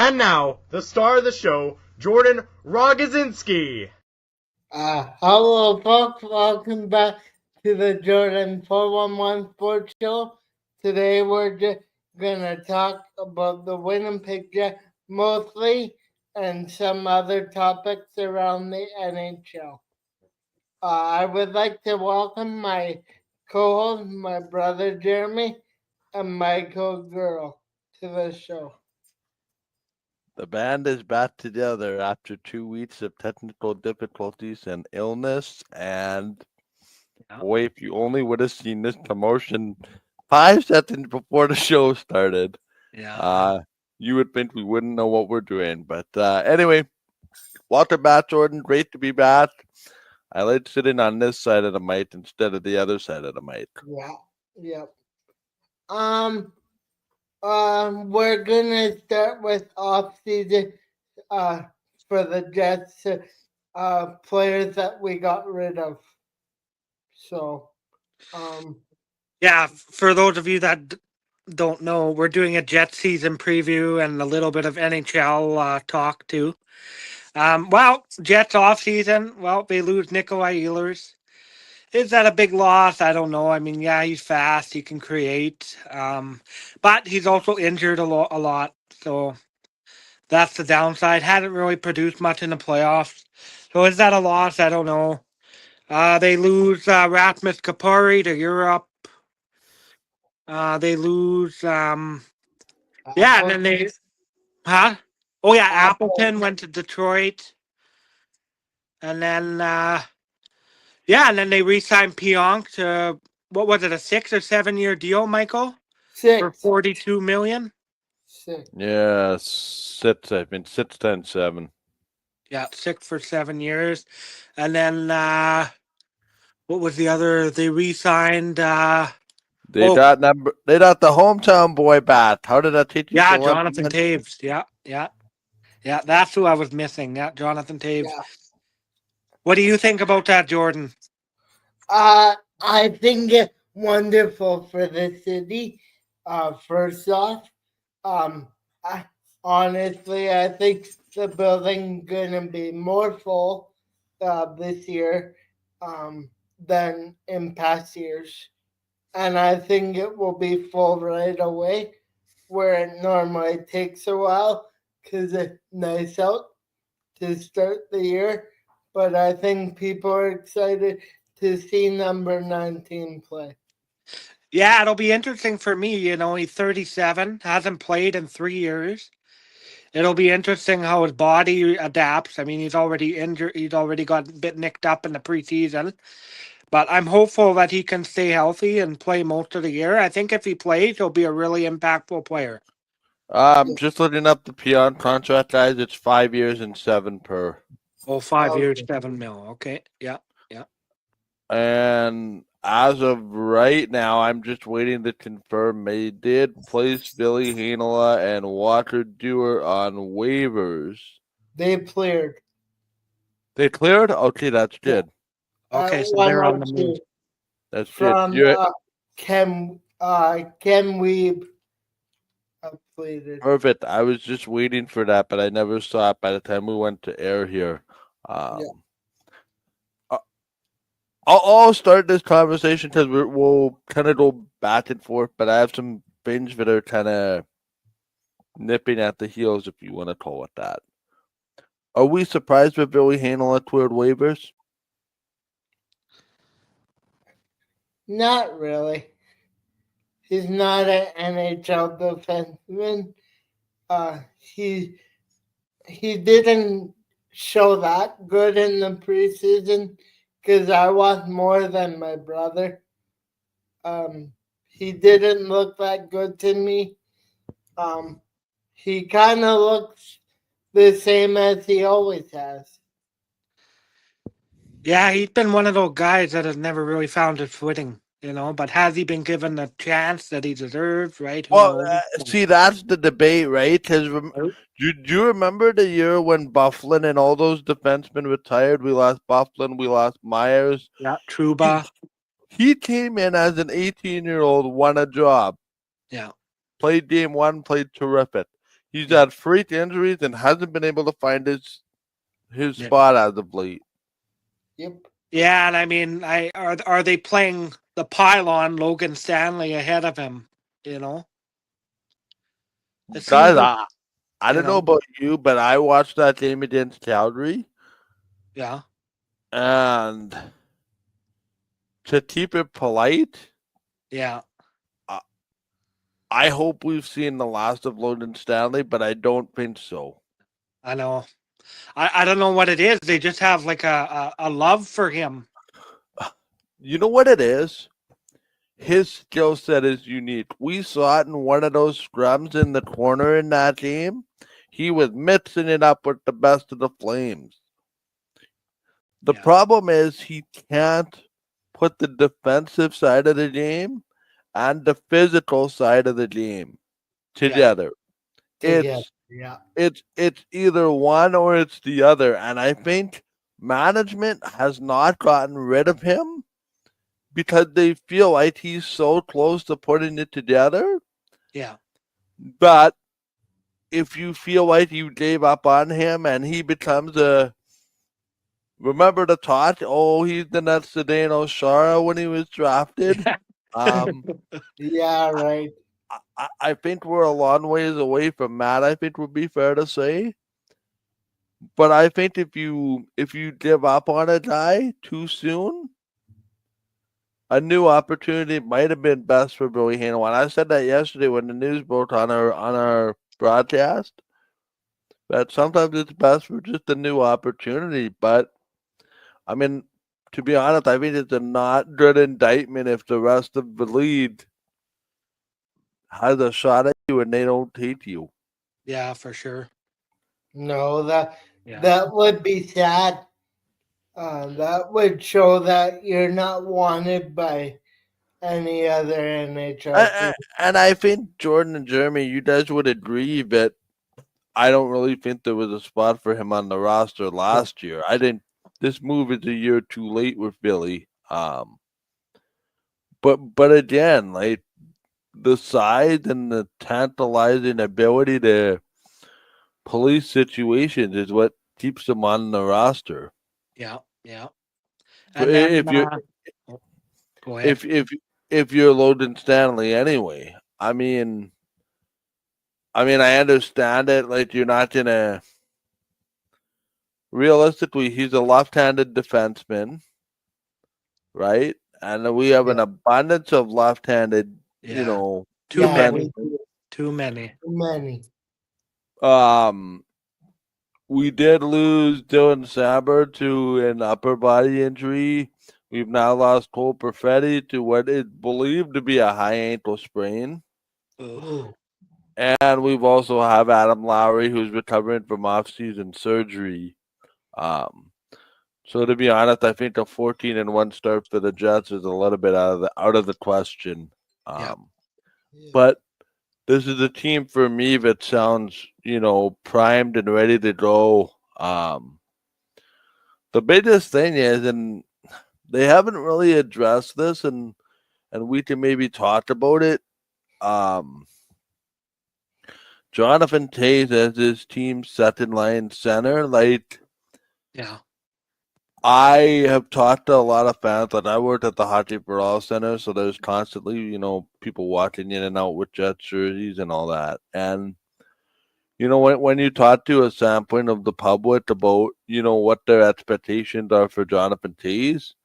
And now, the star of the show, Jordan Rogozinski. Hello, folks. Welcome back to the Jordan 411 Sports Show. Today, we're just going to talk about the Winnipeg Jets mostly and some other topics around the NHL. I would like to welcome my co-host, my brother Jeremy, and my co-girl to the show. The band is back together after 2 weeks of technical difficulties and illness. And boy, if you only would have seen this commotion 5 seconds before the show started, you would think we wouldn't know what we're doing. But anyway, welcome back, Jordan. Great to be back. I like sitting on this side of the mic instead of the other side of the mic. Yeah. We're gonna start with offseason for the Jets players that we got rid of. So, yeah, for those of you that don't know, we're doing a Jet season preview and a little bit of NHL talk too. Well, Jets off season. Well, they lose Nikolai Ehlers. Is that a big loss? I don't know. I mean, yeah, he's fast. He can create. But he's also injured a lot. So that's the downside. Hadn't really produced much in the playoffs. So is that a loss? I don't know. They lose Rasmus Kapari to Europe. They lose. And then they. Huh? Oh, yeah, Appleton went to Detroit. And then. And then they re-signed Pionk to, what was it, a 6 or 7 year deal, Michael? 6. For $42 million? 6. Yeah, 6, I mean, 6, 10, 7. Yeah, 6 for 7 years. And then, what was the other? They re-signed, They got the hometown boy back. How did that teach you? Yeah, Jonathan Taves. Yeah, that's who I was missing. Yeah, Jonathan Taves. Yeah. What do you think about that, Jordan? I think it's wonderful for the city. First off, honestly, I think the building's gonna be more full this year than in past years, and I think it will be full right away, where it normally takes a while because it's nice out to start the year. But I think people are excited to see number 19 play. Yeah, it'll be interesting for me. You know, he's 37, hasn't played in 3 years. It'll be interesting how his body adapts. I mean, he's already injured. He's already got a bit nicked up in the preseason. But I'm hopeful that he can stay healthy and play most of the year. I think if he plays, he'll be a really impactful player. Just looking up the Pionk contract, guys. It's 5 years and 7 per. Oh, 5 years, 7 mil. Okay, yeah. And as of right now, I'm just waiting to confirm they did place Billy Heinola and Walker Dewar on waivers. They cleared. They cleared? Okay, that's good. Okay, so they're on the move. That's from good. Ken Weeb. Perfect. I was just waiting for that, but I never saw it by the time we went to air here. I'll start this conversation because we'll kind of go back and forth, but I have some things that are kind of nipping at the heels, if you want to call it that. Are we surprised with Billy Heinola cleared waivers? Not really. He's not an NHL defenseman. He didn't show that good in the preseason because I watched more than my brother. He didn't look that good to me. He kind of looks the same as he always has. Yeah, he's been one of those guys that has never really found his footing, you know, but has he been given the chance that he deserves, right? See, that's the debate, right? Because do you remember the year when Bufflin and all those defensemen retired? We lost Bufflin, we lost Myers. Yeah, Trouba. He came in as an 18-year-old, won a job. Yeah. Played game one, played terrific. He's had freak injuries and hasn't been able to find his spot as of late. Yep. Yeah, and I mean, are they playing the pylon Logan Stanley ahead of him? You know, it Guys, seems like, I don't know about you, but I watched that game against Calgary. Yeah. And to keep it polite, Yeah. I hope we've seen the last of Logan Stanley, but I don't think so. I know. I don't know what it is. They just have like a love for him. You know what it is? His skill set is unique. We saw it in one of those scrums in the corner in that game. He was mixing it up with the best of the Flames. The problem is he can't put the defensive side of the game and the physical side of the game together. It's either one or it's the other. And I think management has not gotten rid of him because they feel like he's so close to putting it together. Yeah. But if you feel like you gave up on him and he becomes remember the thought, he's the next Zdeno Chara when he was drafted? Yeah, right. I think we're a long ways away from that, I think would be fair to say. But I think if you give up on a guy too soon, a new opportunity might have been best for Billy Hanel. And I said that yesterday when the news broke on our broadcast, that sometimes it's best for just a new opportunity. But I mean, to be honest, I think it's a not good indictment if the rest of the league has a shot at you and they don't take you. Yeah, for sure. No, that would be sad. That would show that you're not wanted by any other NHL team. And I think Jordan and Jeremy, you guys would agree that I don't really think there was a spot for him on the roster last year. I didn't. This move is a year too late with Billy. But again, like the size and the tantalizing ability to police situations is what keeps him on the roster. Yeah, yeah. So And go ahead. If you're Logan Stanley anyway, I mean, I understand it. Like you're not gonna. Realistically, he's a left-handed defenseman, right? And we have an abundance of left-handed, Too many. We did lose Dylan Saber to an upper body injury. We've now lost Cole Perfetti to what is believed to be a high ankle sprain. Ugh. And we've also have Adam Lowry, who's recovering from off-season surgery. So to be honest, I think a 14-1 start for the Jets is a little bit out of the question. But this is a team for me that sounds, primed and ready to go. The biggest thing is, and they haven't really addressed this, and we can maybe talk about it. Jonathan Toews as his team's second line center, I have talked to a lot of fans. That I worked at the Hockey for All Center, so there's constantly, people walking in and out with Jets jerseys and all that. And when you talk to a sampling of the public about what their expectations are for Jonathan Toews,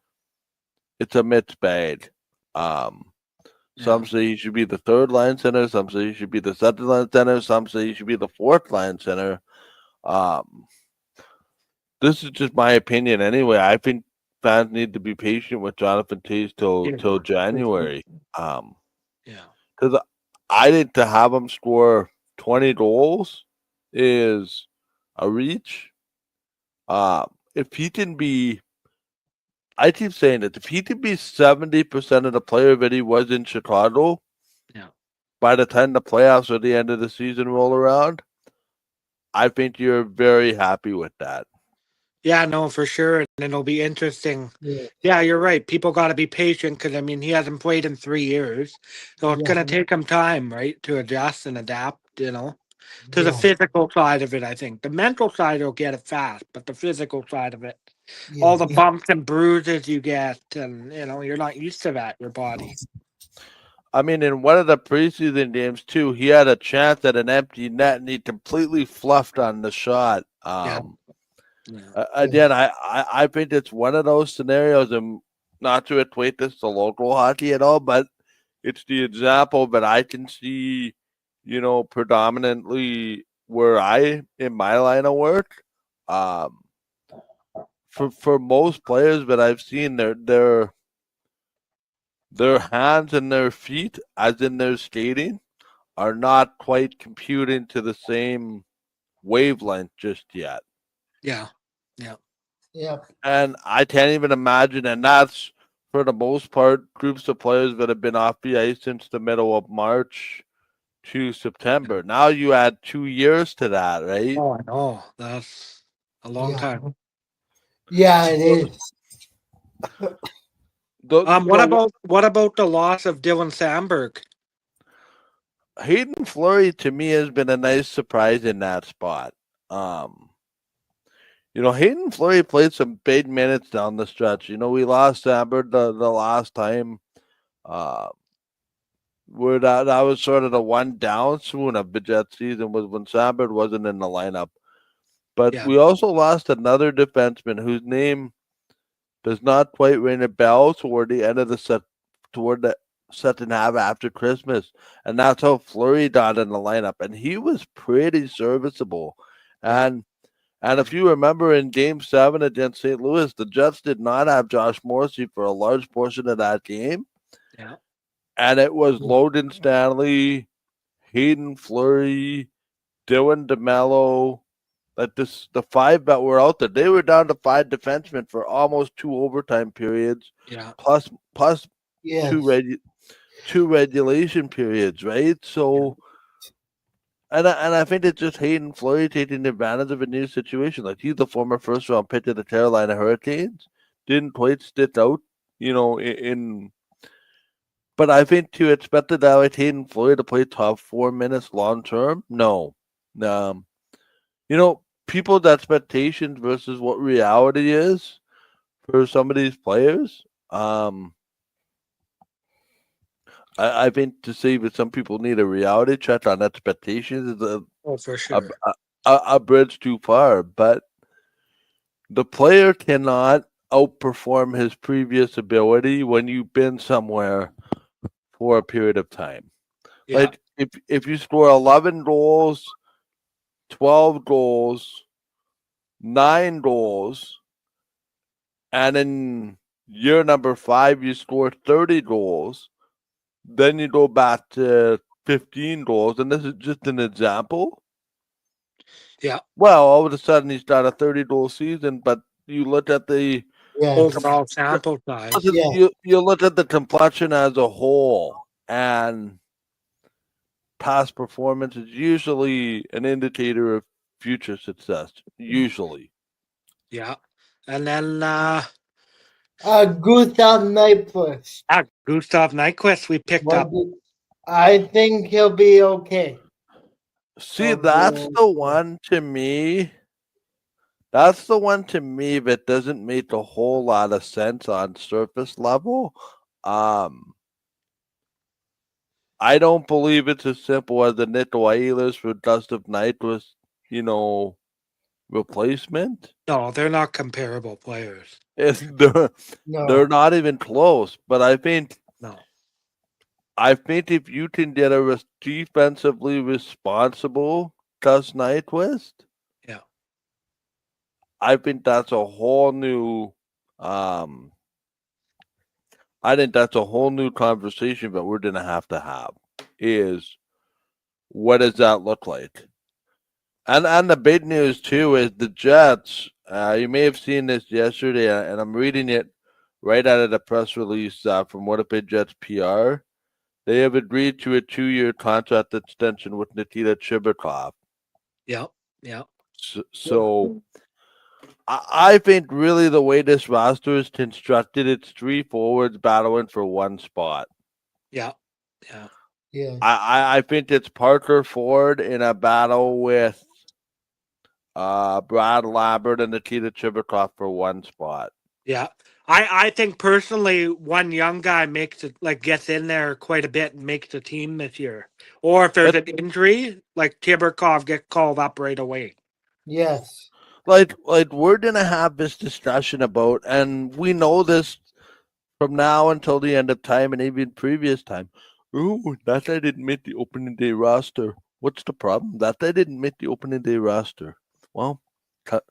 it's a mixed bag. Some say he should be the third line center. Some say he should be the second line center. Some say he should be the fourth line center. This is just my opinion anyway. I think fans need to be patient with Jonathan Toews till January. Because I think to have him score 20 goals is a reach. If he can be, I keep saying it, if he can be 70% of the player that he was in Chicago, by the time the playoffs or the end of the season roll around, I think you're very happy with that. Yeah, no, for sure. And it'll be interesting. Yeah, you're right. People got to be patient because, he hasn't played in 3 years. So it's going to take him time, right, to adjust and adapt, to the Yeah. physical side of it. I think the mental side will get it fast, but the physical side of it, Yeah. all the bumps and bruises you get, and you're not used to that. Your body. I mean, in one of the preseason games too, he had a chance at an empty net, and he completely fluffed on the shot. Yeah. Again, I think it's one of those scenarios, and not to equate this to local hockey at all, but it's the example that I can see, predominantly where in my line of work. For most players that I've seen, their hands and their feet, as in their skating, are not quite computing to the same wavelength just yet. Yeah. Yeah. And I can't even imagine, and that's for the most part groups of players that have been off the ice since the middle of March to September. Now you add 2 years to that, right? Oh, I know. That's a long Yeah. time. Yeah, it is. What about the loss of Dylan Sandberg? Hayden Fleury to me has been a nice surprise in that spot. Hayden Fleury played some big minutes down the stretch. We lost Sandberg the last time. Where that was sort of the one down swoon of the Jets season was when Sandberg wasn't in the lineup. But we also lost another defenseman whose name does not quite ring a bell toward the end of toward the second half after Christmas. And that's how Fleury got in the lineup. And he was pretty serviceable. And if you remember in Game 7 against St. Louis, the Jets did not have Josh Morrissey for a large portion of that game. Yeah. And it was Logan Stanley, Hayden Fleury, Dylan DeMello. The five that were out there, they were down to 5 defensemen for almost 2 overtime periods. Yeah. Plus Yes. two regulation periods, right? So, and I think it's just Hayden Fleury taking advantage of a new situation. Like, he's the former first round pick of the Carolina Hurricanes. Didn't quite stick out, but I think to expect a guy like Hayden Fleury to play top 4 minutes long term, no. People's expectations versus what reality is for some of these players. I think to say that some people need a reality check on expectations is for sure. a bridge too far. But the player cannot outperform his previous ability when you've been somewhere for a period of time. Yeah. Like if you score 11 goals, 12 goals, 9 goals, and in year number 5 you score 30 goals, then you go back to 15 goals, and this is just an example. Yeah. Well, all of a sudden he's got a 30-goal season, but you look at the overall sample size. You look at the complexion as a whole, and past performance is usually an indicator of future success. Usually. Yeah. And then Gustav Nyquist. Gustav Nyquist we picked up. I think he'll be okay. See, that's the one to me. That's the one to me that doesn't make a whole lot of sense on surface level. I don't believe it's as simple as the Nick Ehlers for Gustav Nyquist, replacement. No, they're not comparable players. They're not even close. But I think if you can get a defensively responsible Gus Nyquist, I think that's a whole new. I think that's a whole new conversation that we're gonna have to have. Is what does that look like? And the big news too is the Jets. You may have seen this yesterday, and I'm reading it right out of the press release from Winnipeg Jets PR. They have agreed to a 2-year contract extension with Nikita Chibrikov. Yeah. So I think really the way this roster is constructed, it's 3 forwards battling for 1 spot. Yeah. Yeah. I think it's Parker Ford in a battle with Brad Lambert and Nikita Chibikov for one spot. Yeah. I think personally one young guy makes it, like, gets in there quite a bit and makes the team this year. Or if there's an injury, like Tiberkov gets called up right away. Yes. Like we're gonna have this discussion about, and we know this from now until the end of time and even previous time. Ooh, that guy didn't make the opening day roster. What's the problem? That guy didn't make the opening day roster. Well,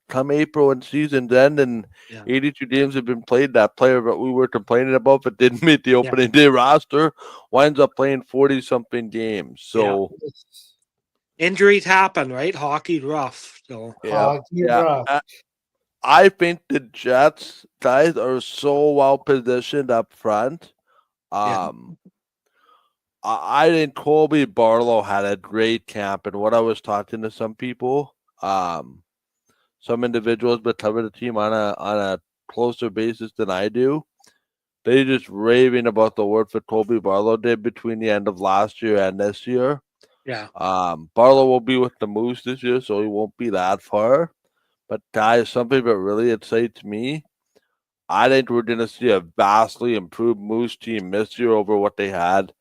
come April and season's end and 82 games have been played, that player that we were complaining about but didn't make the opening day roster winds up playing 40-something games. So injuries happen, right? Hockey's rough. So rough. I think the Jets guys are so well positioned up front. I think Colby Barlow had a great camp, and what I was talking to some people, some individuals that cover the team on a closer basis than I do, they just raving about the work that Colby Barlow did between the end of last year and this year. Yeah. Barlow will be with the Moose this year, so he won't be that far. But guys, something that really excites me, I think we're going to see a vastly improved Moose team this year over what they had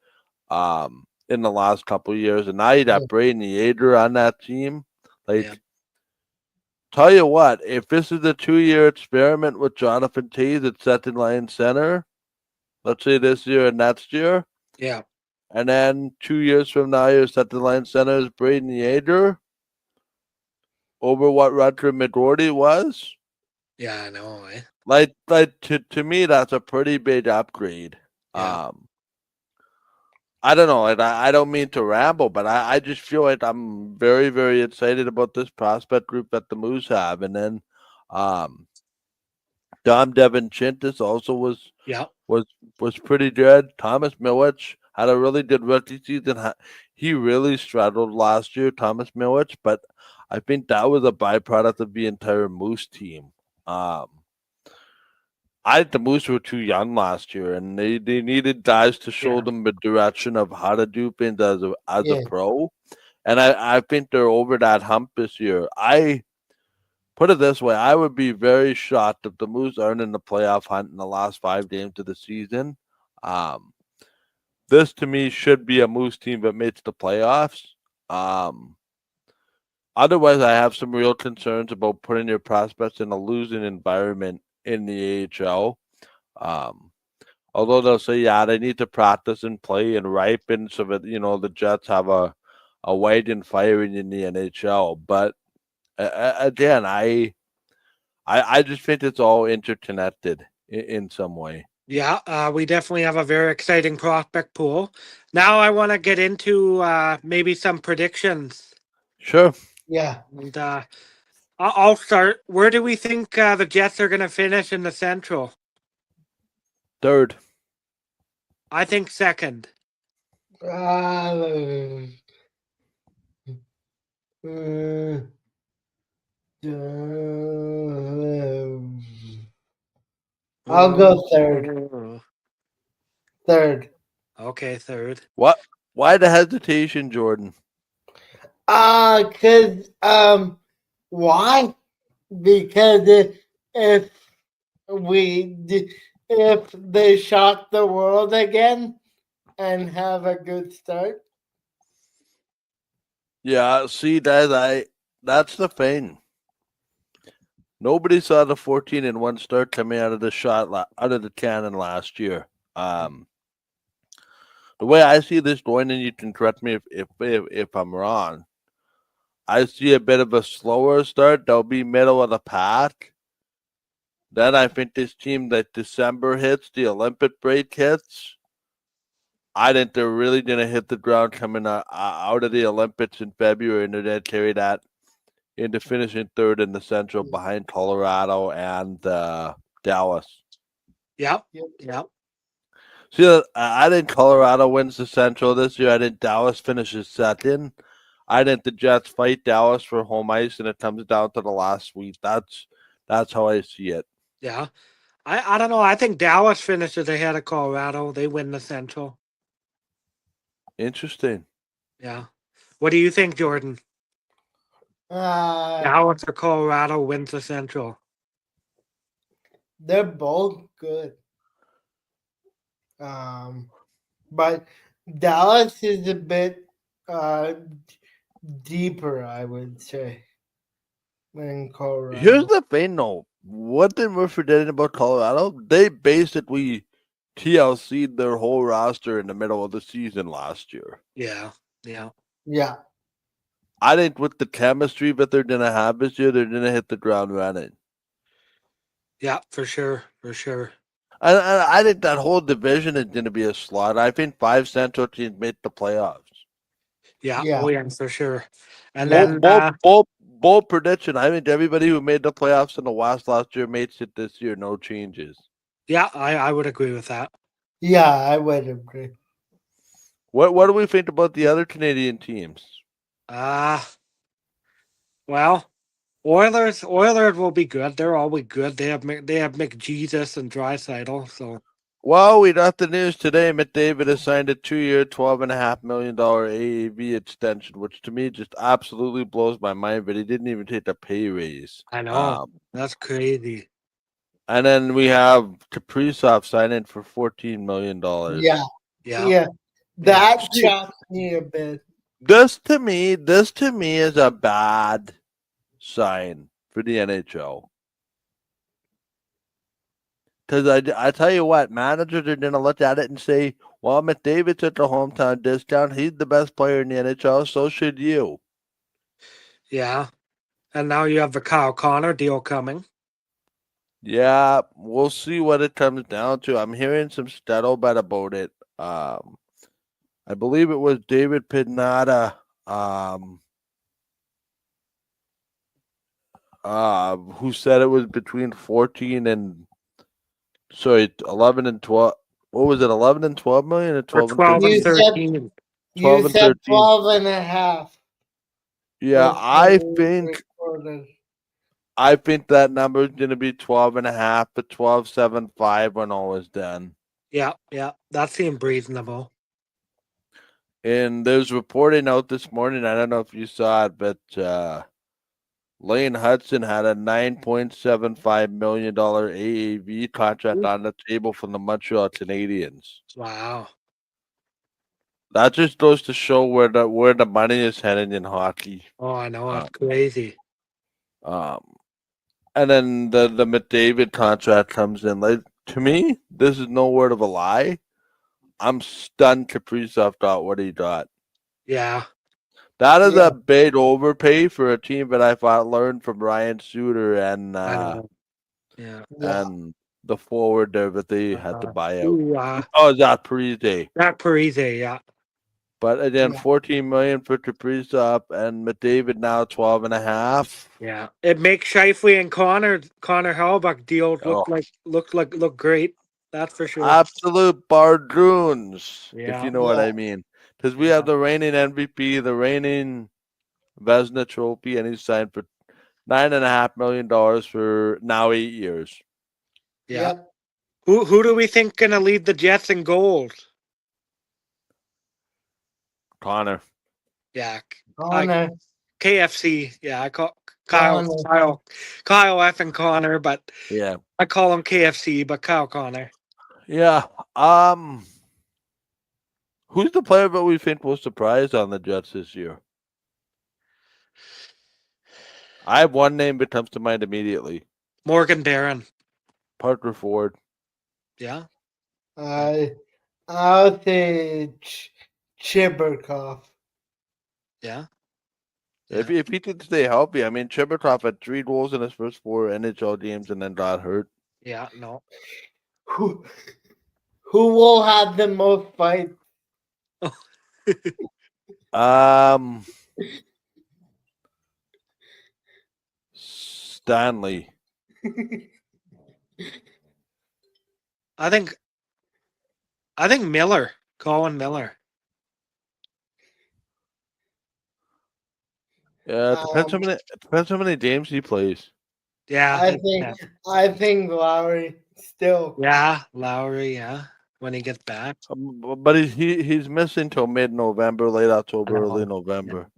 in the last couple of years. And now you got Braden Yager on that team. Tell you what, if this is a 2-year experiment with Jonathan Toews at second line center, let's say this year and next year. Yeah. And then 2 years from now, your second line center is Braden Yager over what Rutger McGroarty was. Yeah, I know. Like to me, that's a pretty big upgrade. Yeah. I don't know. I don't mean to ramble, but I just feel like I'm very, very excited about this prospect group that the Moose have. And then Dom Devin Chintis also was pretty good. Thomas Milich had a really good rookie season. He really struggled last year, Thomas Milich, but I think that was a byproduct of the entire Moose team. I think the Moose were too young last year, and they needed guys to show them the direction of how to do things as a pro. And I think they're over that hump this year. I put it this way, I would be very shocked if the Moose aren't in the playoff hunt in the last 5 games of the season. This, to me, should be a Moose team that makes the playoffs. Otherwise, I have some real concerns about putting your prospects in a losing environment in the AHL. Although they'll say, they need to practice and play and ripen so that, the Jets have a wagon firing in the NHL. But again, I just think it's all interconnected in some way. Yeah, we definitely have a very exciting prospect pool. Now I want to get into maybe some predictions. Sure. Yeah. And I'll start. Where do we think the Jets are going to finish in the Central? Third. I think second. I'll go third. Third. Okay, third. What? Why the hesitation, Jordan? Cause why? Because if they shock the world again and have a good start. Yeah, see, that's the thing. Nobody saw the 14-1 start coming out of the cannon last year. The way I see this going, and you can correct me if I'm wrong, I see a bit of a slower start. They'll be middle of the pack. Then I think this team that December hits, the Olympic break hits, I think they're really going to hit the ground coming out of the Olympics in February, and they're going to carry that into finishing third in the Central behind Colorado and Dallas. Yep. See, I think Colorado wins the Central this year. I think Dallas finishes second. I think the Jets fight Dallas for home ice, and it comes down to the last week. That's how I see it. Yeah. I don't know. I think Dallas finishes ahead of Colorado. They win the Central. Interesting. Yeah. What do you think, Jordan? Dallas or Colorado wins the Central? They're both good. But Dallas is a bit deeper, I would say, than Colorado. Here's the thing, though. One thing we're forgetting about Colorado, they basically TLC'd their whole roster in the middle of the season last year. Yeah. Yeah. Yeah. I think with the chemistry that they're going to have this year, they're going to hit the ground running. Yeah, for sure. For sure. And I think that whole division is going to be a slot. I think 5 Central teams made the playoffs. Yeah. Yeah. Oh, yeah, for sure. And bold prediction. I think everybody who made the playoffs in the West last year makes it this year. No changes. Yeah, I would agree with that. Yeah, I would agree. What do we think about the other Canadian teams? Well, Oilers will be good. They're always good. They have McJesus and Draisaitl. So Well, we got the news today. McDavid has signed a 2-year, $12.5 million AAV extension, which to me just absolutely blows my mind. But he didn't even take a pay raise. I know that's crazy. And then we have Kaprizov signing for $14 million. Yeah. That shocks me a bit. This to me is a bad sign for the NHL. Because I tell you what, managers are going to look at it and say, well, McDavid's at the hometown discount. He's the best player in the NHL. So should you. Yeah. And now you have the Kyle Connor deal coming. Yeah, we'll see what it comes down to. I'm hearing some scuttlebutt about it. I believe it was David Pidnata who said it was between 11 and 12. What was it, 11 and 12 million or 12 and 13? You 13? You said 12 and a half. Yeah, I think that number is going to be 12 and a half, but 12.75 when all is done. Yeah, that seemed reasonable. And there's reporting out this morning, I don't know if you saw it, but Lane Hudson had a $9.75 million AAV contract on the table from the Montreal Canadiens. Wow. That just goes to show where the money is heading in hockey. Oh, I know. It's crazy. And then the McDavid contract comes in. Like, to me, this is no word of a lie. I'm stunned Kaprizov got what he got. Yeah. That is a big overpay for a team that I thought learned from Ryan Suter and and the forward there that they had to buy out. Zach Parise. Zach Parise, yeah. But again, $14 million for Kaprizov and McDavid now 12 and a half. Yeah, it makes Scheifele and Connor Hellebuyck deal look great. That's for sure. Absolute bardroons, if you know what I mean. Because we have the reigning MVP, the reigning Vezina Trophy, and he's signed for $9.5 million for now 8 years. Yeah. Yep. Who do we think gonna lead the Jets in goals? Connor. Yeah. Connor. KFC. Yeah, I call Kyle F and Connor, but yeah, I call him KFC, but Kyle Connor. Yeah. Who's the player that we think will surprise on the Jets this year? I have one name that comes to mind immediately. Morgan Barron. Parker Ford. Yeah. I'll say Chiberkov. Yeah. If he could stay healthy, I mean, Chiberkov had 3 goals in his first 4 NHL games and then got hurt. Yeah, no. Who will have the most fights? Stanley. I think Miller. Colin Miller. Yeah, it depends how many games he plays. Yeah. I think Lowry still. Yeah, Lowry, yeah. when he gets back. But he's missing till mid-November, late October, I know. early November.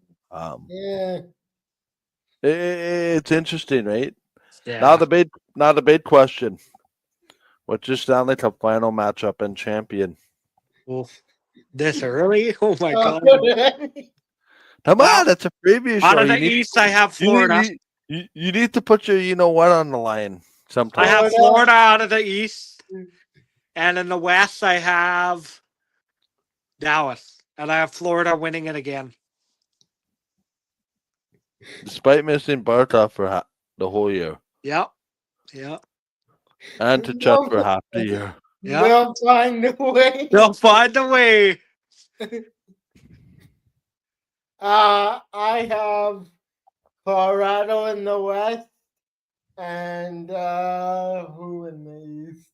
Yeah. It's interesting, right? Yeah. Now the big question: what's your Stanley Cup final matchup and champion? Oof. This early? Oh my god! Come Well, on, it's a preview show. Out of the East, I have Florida. You need to put your you know what on the line I sometime. have Florida out of the East, and in the West, I have Dallas, and I have Florida winning it again. Despite missing Bartov for the whole year Yep. and to Chet for half the year. Yep. They'll find a way. They'll find a way. I have Colorado in the West and who in the East?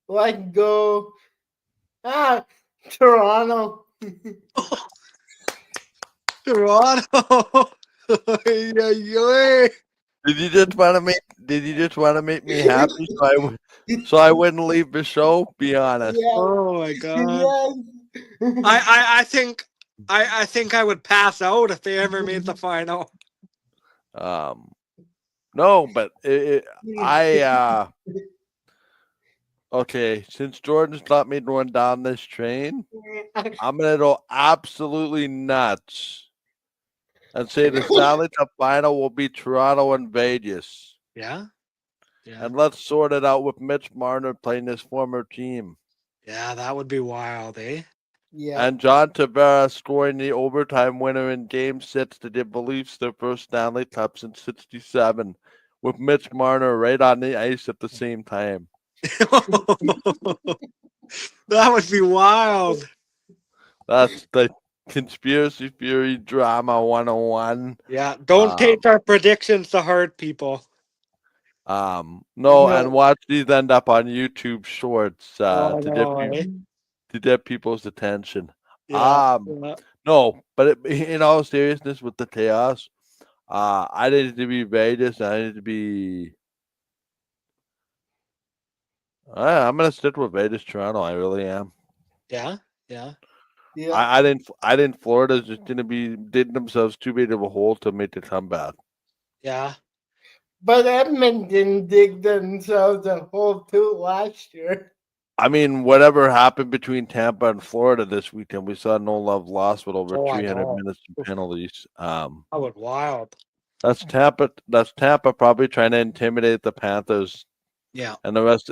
Let's go. Toronto. Toronto. Did you just want to make me happy so I wouldn't leave the show? Be honest. Yes. Oh my god. Yes. I think I would pass out if they ever made the final. No, but okay, since Jordan's got me going down this train, I'm gonna go absolutely nuts and say the Stanley Cup final will be Toronto and Vegas. Yeah. And let's sort it out with Mitch Marner playing his former team. Yeah, that would be wild, eh? Yeah. And John Tavares scoring the overtime winner in Game 6 to give the Leafs their first Stanley Cup since '67, with Mitch Marner right on the ice at the same time. That would be wild. That's the conspiracy theory drama 101. Yeah, don't take our predictions to heart, people. No, and watch these end up on YouTube Shorts to get people's attention. Yeah. No, but in all seriousness, with the chaos, I needed to be Vegas. I needed to be. I'm gonna stick with Vegas, Toronto. I really am. Yeah. I think Florida's just gonna be digging themselves too big of a hole to make the comeback. Yeah. But Edmonton dig themselves a hole too last year. I mean, whatever happened between Tampa and Florida this weekend, we saw no love lost with over 300 minutes of penalties. That was wild. That's Tampa probably trying to intimidate the Panthers. Yeah. And the rest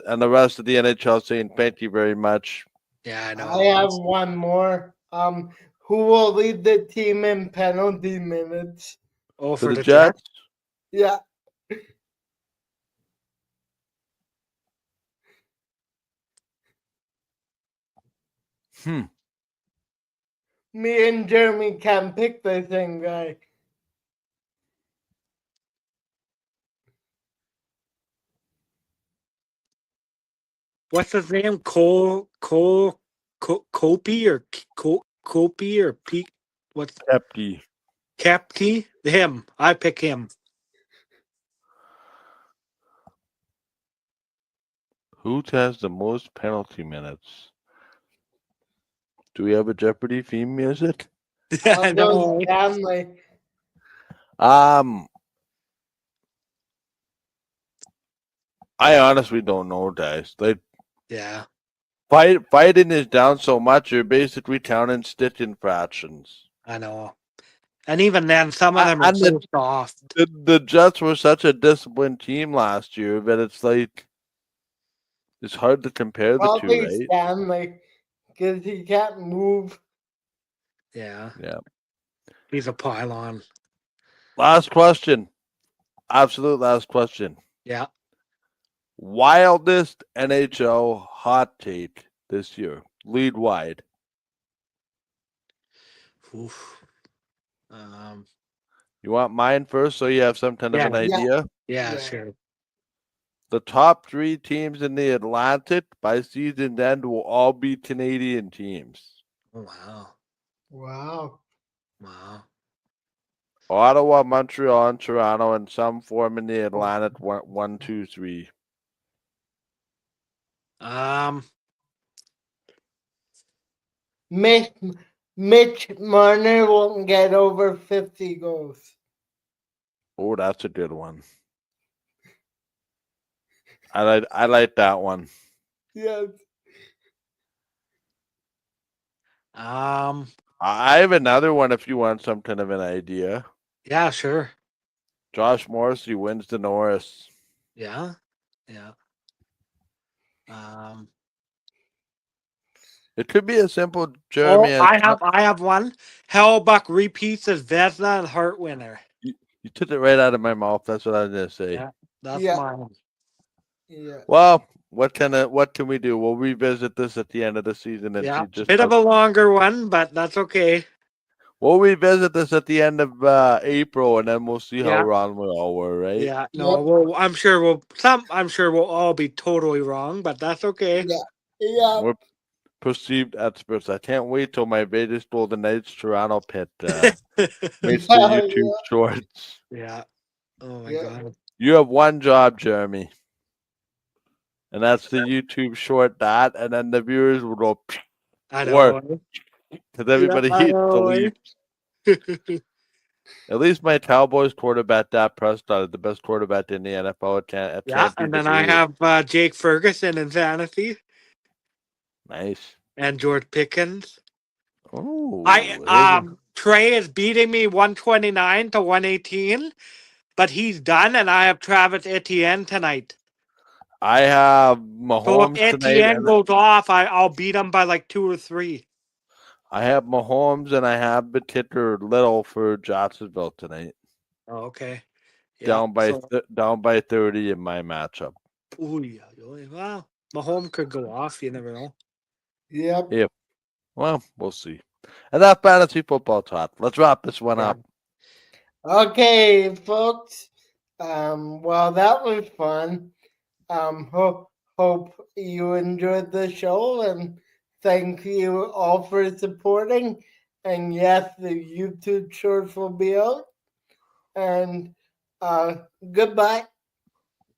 of the NHL saying thank you very much. Yeah, I know. I have one more. Who will lead the team in penalty minutes? Oh, for the Jets? Yeah. Me and Jeremy can't pick the same guy. What's his name? Copy or Copy or Pete? What's Kepke? Kepke? Him. I pick him. Who has the most penalty minutes? Do we have a Jeopardy theme music? I know. Stanley. I honestly don't know, guys. Yeah. Fighting is down so much, you're basically counting stick infractions. I know. And even then, some of them are so soft. The Jets were such a disciplined team last year that it's hard to compare the two, right? Stanley, because he can't move. Yeah. Yeah. He's a pylon. Last question. Absolute last question. Yeah. Wildest NHL hot take this year. Lead wide. Oof. You want mine first so you have some kind of an idea? Yeah, sure. The top 3 teams in the Atlantic by season end will all be Canadian teams. Oh, wow. Wow. Ottawa, Montreal, and Toronto, and some form in the Atlantic 1, 2, 3. Mitch Marner won't get over 50 goals. Oh, that's a good one. I like that one. Yes. Um, I have another one if you want some kind of an idea. yeah, sure. Josh Morrissey wins the Norris. Yeah. It could be a simple Jeremy. I have one. Hellbuck repeats as Vezina and Hart winner. You took it right out of my mouth. That's what I was gonna say. Yeah, that's Yeah. mine. Yeah. Well, what can we do? We'll revisit this at the end of the season and Yeah, see just bit of a longer one, but that's okay. We'll revisit this at the end of April, and then we'll see how Yeah. wrong we all were, right? Yeah, no, well, I'm sure we'll all be totally wrong, but that's okay. Yeah. We're perceived experts. I can't wait till my Vegas Golden Knights Toronto pit makes the YouTube shorts. Yeah. Oh my Yeah. god. You have one job, Jeremy, and that's the YouTube short that, and then the viewers will go. I know. Because everybody hates the Leafs. At least my Cowboys quarterback, Dak Prescott, is the best quarterback in the NFL. Yeah, and then I have Jake Ferguson in fantasy. Nice. And George Pickens. Oh, Trey is beating me 129 to 118, but he's done, and I have Travis Etienne tonight. I have Mahomes so if Etienne goes off, I'll beat him by like 2 or 3. I have Mahomes and I have the kicker Little for Jacksonville tonight. Oh, okay. Yeah, down by 30 in my matchup. Ooh, wow. Mahomes could go off. You never know. Yep. Yeah. Well, we'll see. And that's fantasy football talk. Let's wrap this one up. Okay, folks. Well, that was fun. Hope you enjoyed the show, and thank you all for supporting. And yes, the YouTube shorts will be out. And goodbye.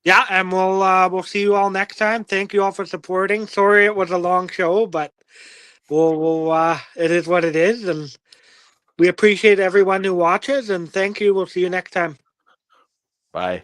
Yeah, and we'll see you all next time. Thank you all for supporting. Sorry it was a long show, but we'll it is what it is, and we appreciate everyone who watches. And thank you. We'll see you next time. Bye.